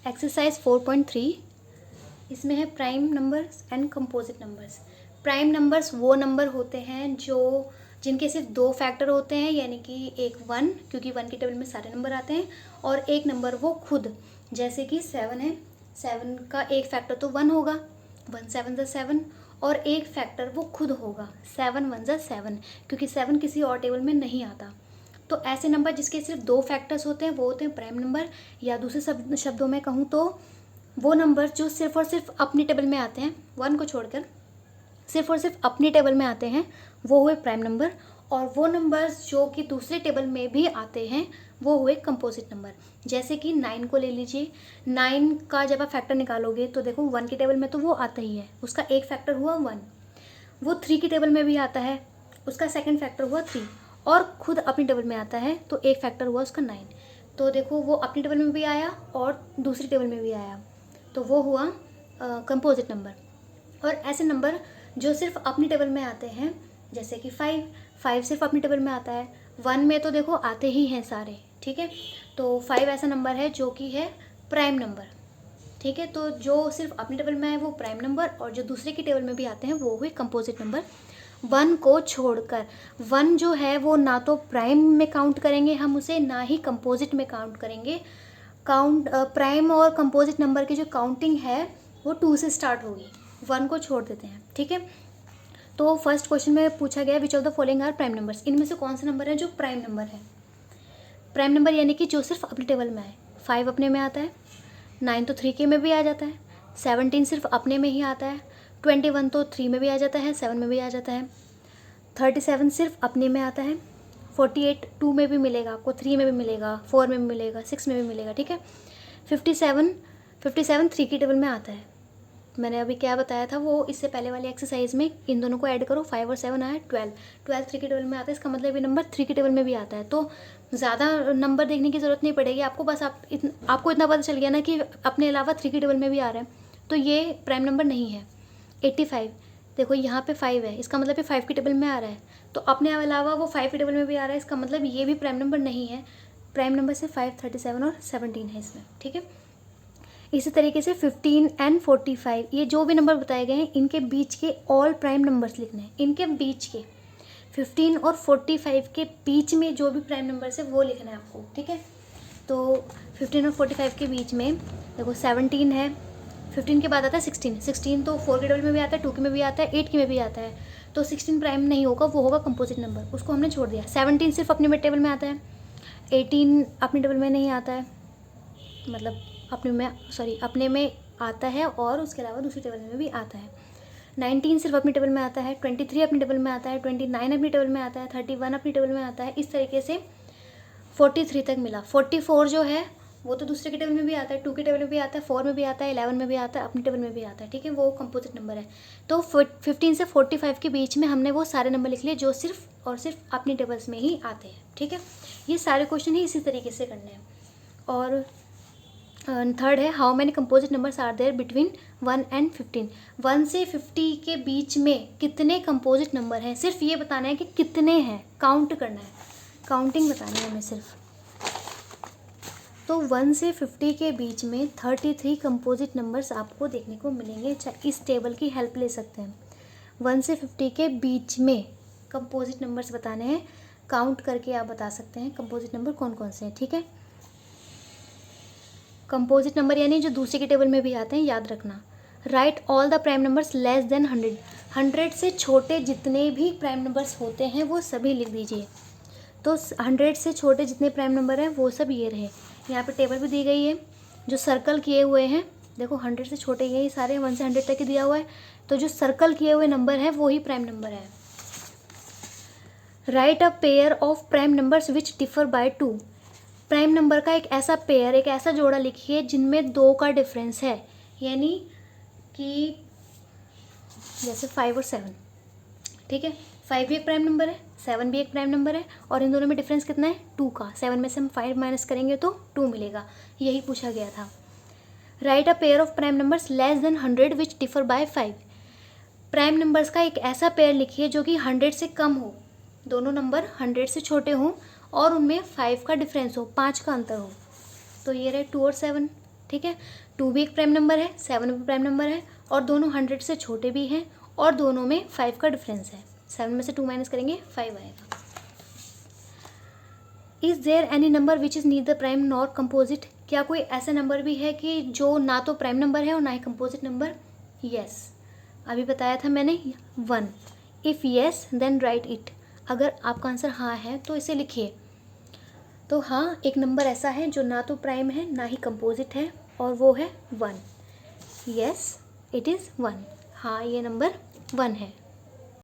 Exercise 4.3, इसमें है prime numbers and composite numbers. Prime numbers वो नंबर होते हैं जो जिनके सिर्फ दो फैक्टर होते हैं, यानी कि एक 1, क्योंकि 1 की टेबल में सारे नंबर आते हैं, और एक नंबर वो खुद, जैसे कि 7 है, 7 का एक फैक्टर तो 1 होगा, 1 7 ज़ा 7, और एक फैक्टर वो खुद होगा 7 1 ज़ा 7, क्योंकि 7 किसी और टेबल में नहीं आता। तो ऐसे नंबर जिसके सिर्फ दो फैक्टर्स होते हैं वो होते हैं प्राइम नंबर, या दूसरे शब्दों में कहूँ तो वो नंबर जो सिर्फ और सिर्फ अपनी टेबल में आते हैं, 1 को छोड़कर सिर्फ और सिर्फ अपनी टेबल में आते हैं, वो हुए प्राइम नंबर। और वो नंबर्स जो कि दूसरे टेबल में भी आते हैं वो हुए कंपोजिट नंबर। जैसे कि 9 को ले लीजिए, 9 का जब आप फैक्टर निकालोगे तो देखो 1 की टेबल में तो वो आता ही है, उसका एक फैक्टर हुआ 1, वो 3 की टेबल में भी आता है, उसका सेकंड फैक्टर हुआ 3, और खुद अपनी टेबल में आता है तो एक फैक्टर हुआ उसका 9। तो देखो वो अपनी टेबल में भी आया और दूसरी टेबल में भी आया, तो वो हुआ कंपोजिट नंबर। और ऐसे नंबर जो सिर्फ अपनी टेबल में आते हैं, जैसे कि 5 सिर्फ अपनी टेबल में आता है, 1 में तो देखो आते ही हैं सारे, ठीक है। तो 5 ऐसा नंबर है जो कि है प्राइम नंबर, ठीक है। तो जो सिर्फ अपनी टेबल में है वो प्राइम नंबर, और जो दूसरे की टेबल में भी आते हैं वो हुए कंपोजिट नंबर। 1 को छोड़कर, 1 जो है वो ना तो प्राइम में काउंट करेंगे हम उसे, ना ही कंपोजिट में काउंट करेंगे। प्राइम और कंपोजिट नंबर की जो काउंटिंग है वो 2 से स्टार्ट होगी, 1 को छोड़ देते हैं, ठीक है। तो फर्स्ट क्वेश्चन में पूछा गया which of the following are prime numbers, इनमें से कौन सा नंबर है जो प्राइम नंबर है। प्राइम नंबर यानी कि जो सिर्फ अपनी टेबल में है, 5 अपने में आता है, 9 तो 3 के में भी आ जाता है, 17 सिर्फ अपने में ही आता है, 21 तो 3 में भी आ जाता है, 7 में भी आ जाता है, 37 सिर्फ अपने में आता है, 48 2 में भी मिलेगा आपको, 3 में भी मिलेगा, 4 में भी मिलेगा, 6 में भी मिलेगा, ठीक है। 57 3 की टेबल में आता है। मैंने अभी क्या बताया था वो इससे पहले वाली एक्सरसाइज में, इन दोनों को ऐड करो, 5 और 7 आया 12 3 की टेबल में आता है, इसका मतलब ये नंबर 3 की टेबल में भी आता है। तो ज़्यादा नंबर देखने की ज़रूरत नहीं पड़ेगी आपको, बस आपको इतना पता चल गया ना कि अपने अलावा 3 की टेबल में भी आ रहा है, तो ये प्राइम नंबर नहीं है। 85 देखो यहाँ पे 5 है, इसका मतलब ये 5 की टेबल में आ रहा है, तो अपने अलावा वो 5 की टेबल में भी आ रहा है, इसका मतलब ये भी प्राइम नंबर नहीं है। प्राइम नंबर से 5, 37 और 17 है इसमें, ठीक है। इसी तरीके से 15 एंड 45, ये जो भी नंबर बताए गए हैं इनके बीच के ऑल प्राइम नंबर्स लिखने हैं, इनके बीच के 15 और 45 के बीच में जो भी प्राइम नंबर्स है वो लिखना है आपको, ठीक है। तो 15 और 45 के बीच में देखो 17 है, 15 के बाद आता है 16 तो 4 के टेबल में भी आता है, 2 के में भी आता है, 8 के में भी आता है, तो 16 प्राइम नहीं होगा, वो होगा कंपोजिट नंबर, उसको हमने छोड़ दिया। 17 सिर्फ अपने टेबल में आता है, 18 अपनी टेबल में नहीं आता है, मतलब अपने में आता है और उसके अलावा दूसरी टेबल में भी आता है। 19 सिर्फ अपनी टेबल में आता है, 23 अपनी टेबल में आता है, 29 अपनी टेबल में आता है, 31 अपनी टेबल में आता है, इस तरीके से 43 तक मिला। 44 जो है वो तो दूसरे के टेबल में भी आता है, 2 के टेबल में भी आता है, 4 में भी आता है, 11 में भी आता है, अपनी टेबल में भी आता है, ठीक है, वो कंपोजिट नंबर है। तो 15 से 45 के बीच में हमने वो सारे नंबर लिख लिए जो सिर्फ और सिर्फ अपनी टेबल्स में ही आते हैं, ठीक है। ये सारे क्वेश्चन ही इसी तरीके से करने हैं। और थर्ड है how many composite numbers are there between 1 and 15, 1 से 50 के बीच में कितने कंपोजिट नंबर हैं, सिर्फ ये बताना है कि कितने हैं, काउंट करना है, काउंटिंग बतानी है हमें सिर्फ। तो 1 से 50 के बीच में 33 कंपोजिट नंबर्स आपको देखने को मिलेंगे, इस टेबल की हेल्प ले सकते हैं। 1 से 50 के बीच में कंपोजिट नंबर्स बताने हैं, काउंट करके आप बता सकते हैं कंपोजिट नंबर कौन कौन से हैं, ठीक है। कंपोजिट नंबर यानी जो दूसरे के टेबल में भी आते हैं, याद रखना। Right all the prime numbers less than 100, 100 से छोटे जितने भी प्राइम नंबर्स होते हैं वो सभी लिख दीजिए। तो 100 से छोटे जितने प्राइम नंबर हैं वो सब ये रहे। यहाँ पे टेबल भी दी गई है, जो सर्कल किए हुए हैं देखो 100 से छोटे ये सारे 1 से 100 तक ही दिया हुआ है, तो जो सर्कल किए हुए नंबर है वो ही प्राइम नंबर है। Right a pair of prime numbers which differ by 2, prime number का एक ऐसा पेयर, एक ऐसा जोड़ा लिखिए जिनमें 2 का डिफरेंस है, यानी कि जैसे 5 और 7, ठीक है। 5 भी एक प्राइम नंबर है, 7 भी एक प्राइम नंबर है, और इन दोनों में डिफरेंस कितना है 2 का। 7 में से हम 5 माइनस करेंगे तो 2 मिलेगा, यही पूछा गया था। Right a pair of prime numbers less than 100 which differ by 5, prime numbers का एक ऐसा पेयर लिखिए जो कि 100 से कम हो, दोनों नंबर 100 से छोटे हों और उनमें 5 का डिफरेंस हो, 5 का अंतर हो। तो ये रहे 2 और 7, ठीक है। 2 भी एक प्राइम नंबर है, 7 भी प्राइम नंबर है और दोनों 100 से छोटे भी हैं और दोनों में 5 का डिफरेंस है। 7 में से 2 माइनस करेंगे 5 आएगा। Is there any number which is neither prime nor composite? क्या कोई ऐसा नंबर भी है कि जो ना तो प्राइम नंबर है और ना ही कंपोजिट नंबर? यस, अभी बताया था मैंने 1। If yes then write it. अगर आपका आंसर हाँ है तो इसे लिखिए। तो हाँ, एक नंबर ऐसा है जो ना तो प्राइम है ना ही कंपोजिट है और वो है 1। Yes, it is 1। हाँ, ये नंबर 1 है।